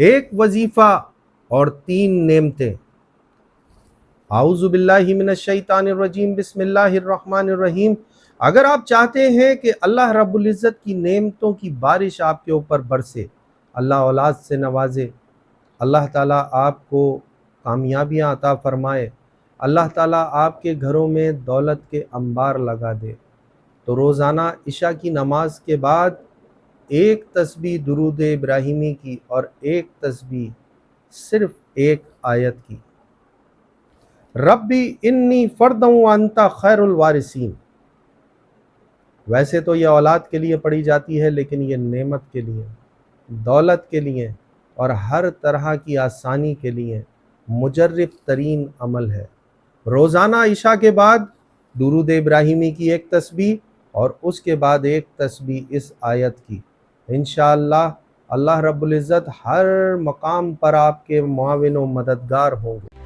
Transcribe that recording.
ایک وظیفہ اور 3 نعمتیں۔ اعوذ باللہ من الشیطان الرجیم، بسم اللہ الرحمن الرحیم۔ اگر آپ چاہتے ہیں کہ اللہ رب العزت کی نعمتوں کی بارش آپ کے اوپر برسے، اللہ اولاد سے نوازے، اللہ تعالیٰ آپ کو کامیابیاں عطا فرمائے، اللہ تعالیٰ آپ کے گھروں میں دولت کے انبار لگا دے، تو روزانہ عشاء کی نماز کے بعد ایک تسبیح درود ابراہیمی کی اور ایک تسبیح صرف ایک آیت کی، ربی انی فرد وانتا خیر الوارثین۔ ویسے تو یہ اولاد کے لیے پڑھی جاتی ہے، لیکن یہ نعمت کے لیے، دولت کے لیے اور ہر طرح کی آسانی کے لیے مجرب ترین عمل ہے۔ روزانہ عشاء کے بعد درود ابراہیمی کی ایک تسبیح اور اس کے بعد ایک تسبیح اس آیت کی، انشاءاللہ اللہ رب العزت ہر مقام پر آپ کے معاون و مددگار ہوں گے۔